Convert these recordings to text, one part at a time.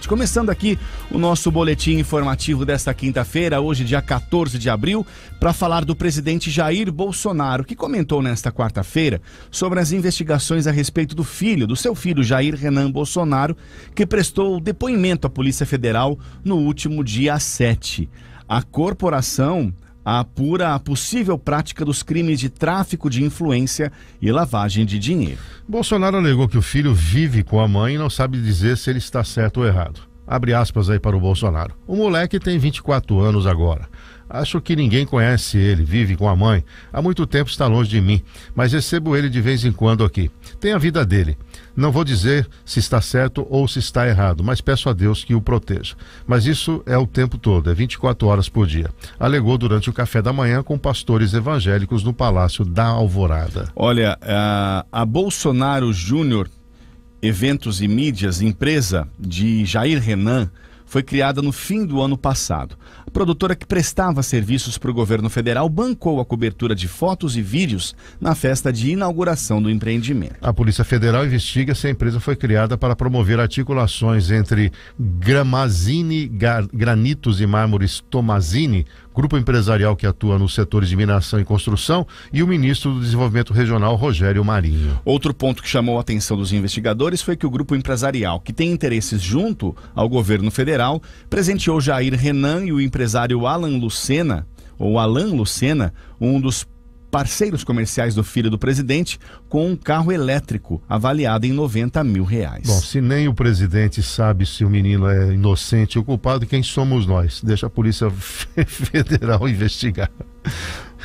7. Começando aqui o nosso boletim informativo desta quinta-feira, hoje dia 14 de abril, para falar do presidente Jair Bolsonaro, que comentou nesta quarta-feira sobre as investigações a respeito do seu filho Jair Renan Bolsonaro, que prestou depoimento à Polícia Federal no último dia 7. A corporação apura a possível prática dos crimes de tráfico de influência e lavagem de dinheiro. Bolsonaro alegou que o filho vive com a mãe e não sabe dizer se ele está certo ou errado. Abre aspas aí para o Bolsonaro. O moleque tem 24 anos agora. Acho que ninguém conhece ele, vive com a mãe. Há muito tempo está longe de mim, mas recebo ele de vez em quando aqui. Tem a vida dele. Não vou dizer se está certo ou se está errado, mas peço a Deus que o proteja. Mas isso é o tempo todo, é 24 horas por dia. Alegou durante o café da manhã com pastores evangélicos no Palácio da Alvorada. Olha, a Bolsonaro Júnior Eventos e Mídias, empresa de Jair Renan, foi criada no fim do ano passado. A produtora que prestava serviços para o governo federal bancou a cobertura de fotos e vídeos na festa de inauguração do empreendimento. A Polícia Federal investiga se a empresa foi criada para promover articulações entre Gramazini Granitos e Mármores Tomazini, grupo empresarial que atua nos setores de mineração e construção, e o ministro do Desenvolvimento Regional, Rogério Marinho. Outro ponto que chamou a atenção dos investigadores foi que o grupo empresarial, que tem interesses junto ao governo federal, presenteou Jair Renan e o empresário Alan Lucena, um dos parceiros comerciais do filho do presidente, com um carro elétrico avaliado em R$90 mil. Bom, se nem o presidente sabe se o menino é inocente ou culpado, quem somos nós? Deixa a Polícia Federal investigar.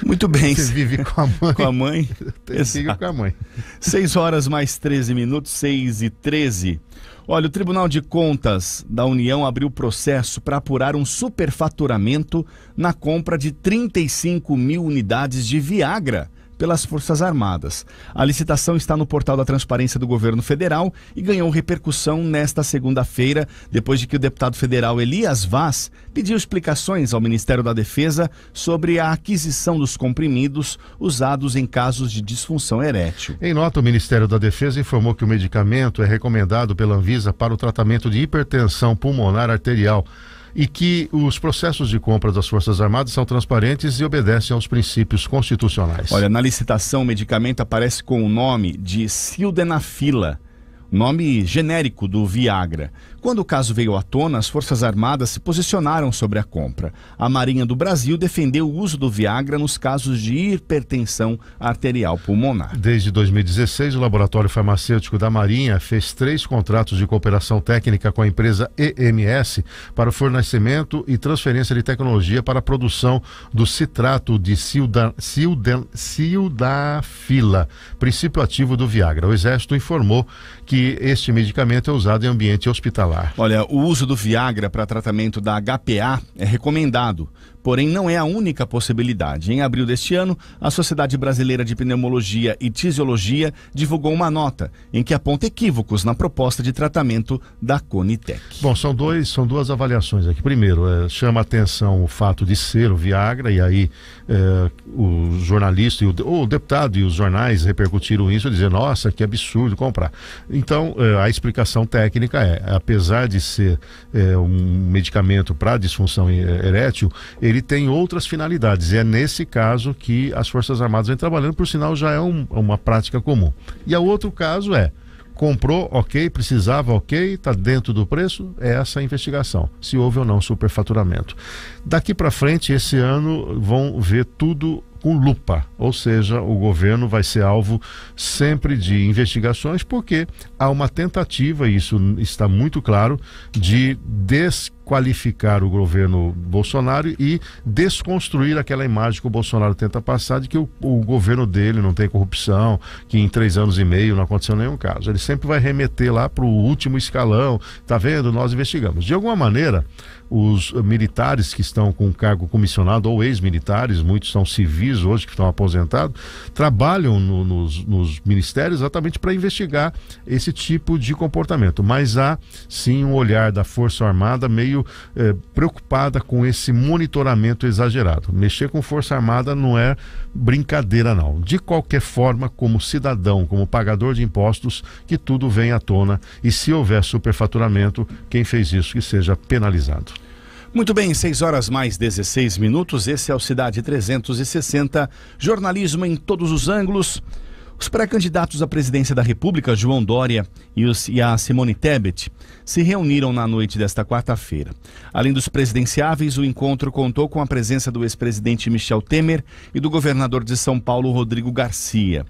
Muito bem. Você vive com a mãe. Com a mãe? Tem que seguir com a mãe. 6 horas mais 13 minutos, 6h13. Olha, o Tribunal de Contas da União abriu processo para apurar um superfaturamento na compra de 35 mil unidades de Viagra pelas Forças Armadas. A licitação está no portal da Transparência do Governo Federal e ganhou repercussão nesta segunda-feira, depois de que o deputado federal Elias Vaz pediu explicações ao Ministério da Defesa sobre a aquisição dos comprimidos usados em casos de disfunção erétil. Em nota, o Ministério da Defesa informou que o medicamento é recomendado pela Anvisa para o tratamento de hipertensão pulmonar arterial e que os processos de compra das Forças Armadas são transparentes e obedecem aos princípios constitucionais. Olha, na licitação o medicamento aparece com o nome de Sildenafila, nome genérico do Viagra. Quando o caso veio à tona, as Forças Armadas se posicionaram sobre a compra. A Marinha do Brasil defendeu o uso do Viagra nos casos de hipertensão arterial pulmonar. Desde 2016, o Laboratório Farmacêutico da Marinha fez 3 contratos de cooperação técnica com a empresa EMS para o fornecimento e transferência de tecnologia para a produção do citrato de sildenafila, princípio ativo do Viagra. O Exército informou que este medicamento é usado em ambiente hospitalar. Olha, o uso do Viagra para tratamento da HPA é recomendado, porém não é a única possibilidade. Em abril deste ano, a Sociedade Brasileira de Pneumologia e Tisiologia divulgou uma nota em que aponta equívocos na proposta de tratamento da Conitec. Bom, são duas avaliações aqui. Primeiro, chama a atenção o fato de ser o Viagra, e aí o jornalista, o deputado e os jornais repercutiram isso, dizendo, nossa, que absurdo comprar. Então, a explicação técnica apesar de ser um medicamento para disfunção erétil, ele tem outras finalidades, e é nesse caso que as Forças Armadas vêm trabalhando, por sinal já é uma prática comum. E o outro caso comprou, ok, precisava, ok, está dentro do preço, é essa a investigação, se houve ou não superfaturamento. Daqui para frente, esse ano, vão ver tudo com lupa, ou seja, o governo vai ser alvo sempre de investigações, porque há uma tentativa, e isso está muito claro, de desqualificar o governo Bolsonaro e desconstruir aquela imagem que o Bolsonaro tenta passar de que o governo dele não tem corrupção, que em 3 anos e meio não aconteceu nenhum caso. Ele sempre vai remeter lá para o último escalão, tá vendo? Nós investigamos. De alguma maneira, os militares que estão com cargo comissionado, ou ex-militares, muitos são civis hoje que estão aposentados, trabalham nos ministérios exatamente para investigar esse tipo de comportamento. Mas há sim um olhar da Força Armada meio muito preocupada com esse monitoramento exagerado. Mexer com Força Armada não é brincadeira, não. De qualquer forma, como cidadão, como pagador de impostos, que tudo venha à tona, e se houver superfaturamento, quem fez isso que seja penalizado. Muito bem, 6 horas mais 16 minutos, esse é o Cidade 360, jornalismo em todos os ângulos. Os pré-candidatos à presidência da República, João Dória e a Simone Tebet, se reuniram na noite desta quarta-feira. Além dos presidenciáveis, o encontro contou com a presença do ex-presidente Michel Temer e do governador de São Paulo, Rodrigo Garcia.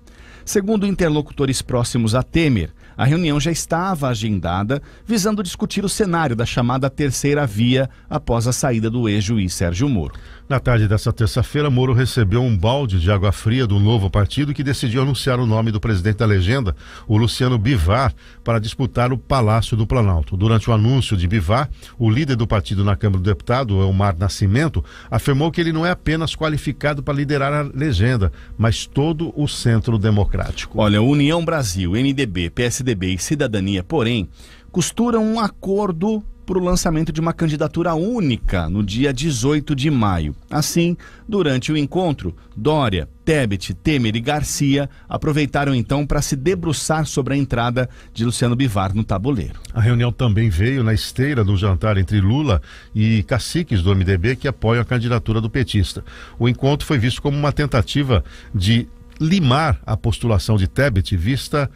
Segundo interlocutores próximos a Temer, a reunião já estava agendada, visando discutir o cenário da chamada terceira via após a saída do ex-juiz Sérgio Moro. Na tarde desta terça-feira, Moro recebeu um balde de água fria do novo partido que decidiu anunciar o nome do presidente da legenda, o Luciano Bivar, para disputar o Palácio do Planalto. Durante o anúncio de Bivar, o líder do partido na Câmara dos Deputados, Elmar Nascimento, afirmou que ele não é apenas qualificado para liderar a legenda, mas todo o centro democrático. Olha, União Brasil, MDB, PSDB e Cidadania, porém, costuram um acordo para o lançamento de uma candidatura única no dia 18 de maio. Assim, durante o encontro, Dória, Tebet, Temer e Garcia aproveitaram então para se debruçar sobre a entrada de Luciano Bivar no tabuleiro. A reunião também veio na esteira do jantar entre Lula e caciques do MDB que apoiam a candidatura do petista. O encontro foi visto como uma tentativa de limar a postulação de Tebet, vista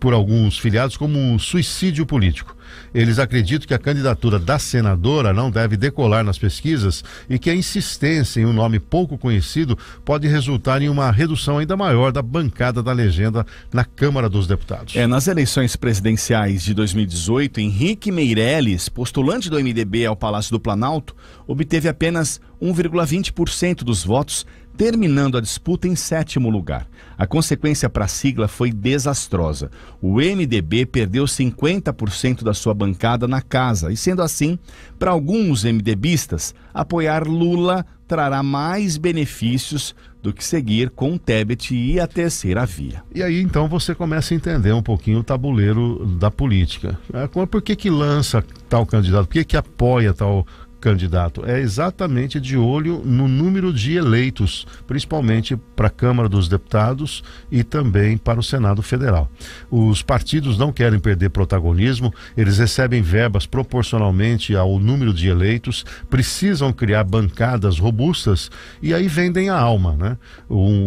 por alguns filiados como um suicídio político. Eles acreditam que a candidatura da senadora não deve decolar nas pesquisas e que a insistência em um nome pouco conhecido pode resultar em uma redução ainda maior da bancada da legenda na Câmara dos Deputados. Nas eleições presidenciais de 2018, Henrique Meirelles, postulante do MDB ao Palácio do Planalto, obteve apenas 1,20% dos votos, terminando a disputa em 7º lugar. A consequência para a sigla foi desastrosa. O MDB perdeu 50% da sua bancada na casa e, sendo assim, para alguns MDBistas, apoiar Lula trará mais benefícios do que seguir com Tebet e a terceira via. E aí então você começa a entender um pouquinho o tabuleiro da política. Por que lança tal candidato? Por que apoia tal candidato? É exatamente de olho no número de eleitos, principalmente para a Câmara dos Deputados e também para o Senado Federal. Os partidos não querem perder protagonismo, eles recebem verbas proporcionalmente ao número de eleitos, precisam criar bancadas robustas e aí vendem a alma, né?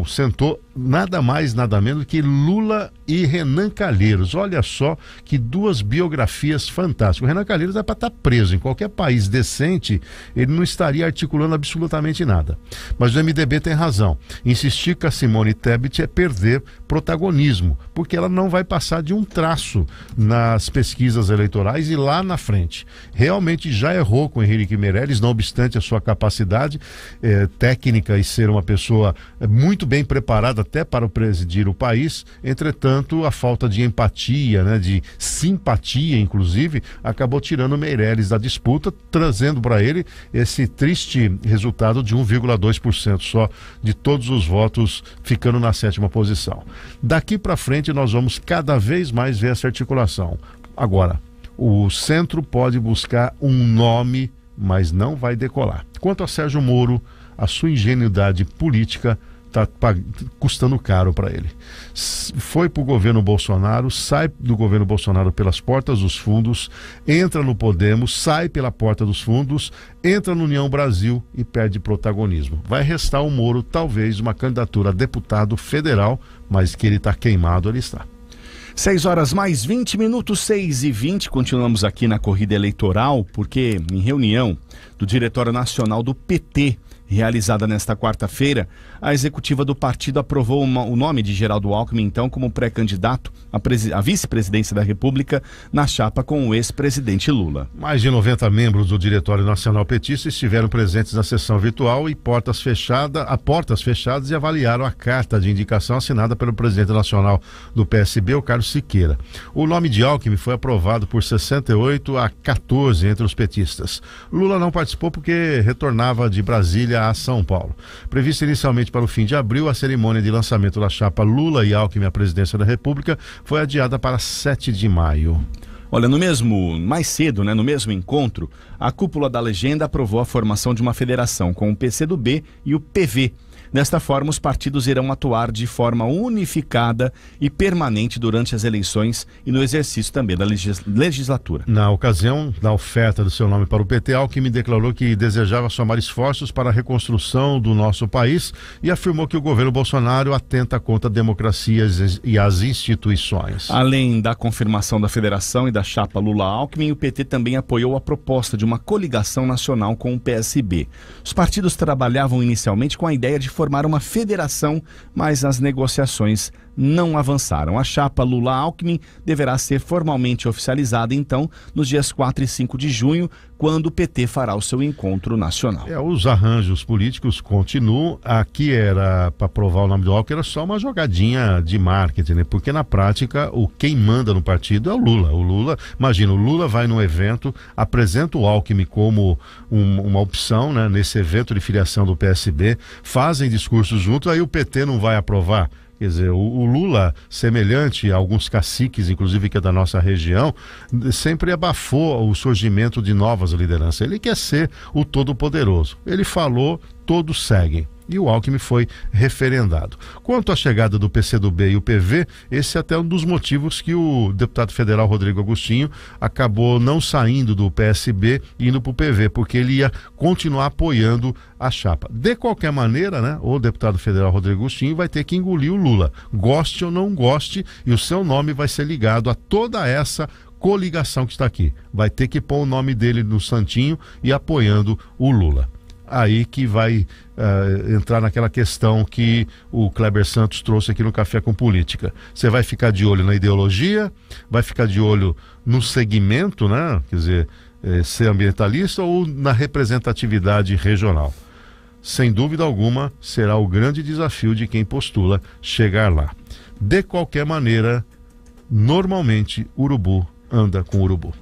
Sentou nada mais, nada menos que Lula e Renan Calheiros. Olha só que duas biografias fantásticas. O Renan Calheiros é para estar preso. Em qualquer país decente, ele não estaria articulando absolutamente nada. Mas o MDB tem razão. Insistir com a Simone Tebet é perder protagonismo, porque ela não vai passar de um traço nas pesquisas eleitorais e lá na frente. Realmente já errou com Henrique Meirelles, não obstante a sua capacidade técnica e ser uma pessoa muito bem preparada até para presidir o país. Entretanto, a falta de empatia, né, de simpatia, inclusive, acabou tirando Meirelles da disputa, trazendo para ele esse triste resultado de 1,2% só de todos os votos, ficando na 7ª posição. Daqui para frente nós vamos cada vez mais ver essa articulação. Agora, o centro pode buscar um nome, mas não vai decolar. Quanto a Sérgio Moro, a sua ingenuidade política está custando caro para ele. Foi para o governo Bolsonaro, sai do governo Bolsonaro pelas portas dos fundos, entra no Podemos, sai pela porta dos fundos, entra no União Brasil e perde protagonismo. Vai restar ao Moro talvez uma candidatura a deputado federal, mas que ele está queimado, ele está. 6 horas mais 20 minutos, 6h20, continuamos aqui na corrida eleitoral, porque em reunião do Diretório Nacional do PT, realizada nesta quarta-feira, a executiva do partido aprovou o nome de Geraldo Alckmin, então, como pré-candidato à vice-presidência da República na chapa com o ex-presidente Lula. Mais de 90 membros do Diretório Nacional Petista estiveram presentes na sessão virtual e portas fechadas e avaliaram a carta de indicação assinada pelo presidente nacional do PSB, o Carlos Siqueira. O nome de Alckmin foi aprovado por 68-14 entre os petistas. Lula não participou porque retornava de Brasília a São Paulo. Prevista inicialmente para o fim de abril, a cerimônia de lançamento da chapa Lula e Alckmin à presidência da República foi adiada para 7 de maio. Olha, mais cedo, no mesmo encontro, a cúpula da legenda aprovou a formação de uma federação com o PCdoB e o PV. Desta forma, os partidos irão atuar de forma unificada e permanente durante as eleições e no exercício também da legislatura. Na ocasião da oferta do seu nome para o PT, Alckmin declarou que desejava somar esforços para a reconstrução do nosso país e afirmou que o governo Bolsonaro atenta contra a democracia e as instituições. Além da confirmação da federação e da chapa Lula-Alckmin, o PT também apoiou a proposta de uma coligação nacional com o PSB. Os partidos trabalhavam inicialmente com a ideia de formar uma federação, mas as negociações não avançaram. A chapa Lula-Alckmin deverá ser formalmente oficializada, então, nos dias 4 e 5 de junho, quando o PT fará o seu encontro nacional. Os arranjos políticos continuam. Aqui era para aprovar o nome do Alckmin, era só uma jogadinha de marketing, né? Porque na prática, quem manda no partido é o Lula. Imagina, o Lula vai num evento, apresenta o Alckmin como uma opção, né? Nesse evento de filiação do PSB, fazem discursos juntos, aí o PT não vai aprovar. Quer dizer, o Lula, semelhante a alguns caciques, inclusive que é da nossa região, sempre abafou o surgimento de novas lideranças. Ele quer ser o todo-poderoso. Ele falou, todos seguem. E o Alckmin foi referendado. Quanto à chegada do PCdoB e o PV, esse é até um dos motivos que o deputado federal Rodrigo Agostinho acabou não saindo do PSB e indo para o PV, porque ele ia continuar apoiando a chapa. De qualquer maneira, né, o deputado federal Rodrigo Agostinho vai ter que engolir o Lula, goste ou não goste, e o seu nome vai ser ligado a toda essa coligação que está aqui. Vai ter que pôr o nome dele no santinho e apoiando o Lula. Aí que vai entrar naquela questão que o Kleber Santos trouxe aqui no Café com Política. Você vai ficar de olho na ideologia, vai ficar de olho no segmento, né? Quer dizer, ser ambientalista, ou na representatividade regional. Sem dúvida alguma, será o grande desafio de quem postula chegar lá. De qualquer maneira, normalmente, urubu anda com urubu.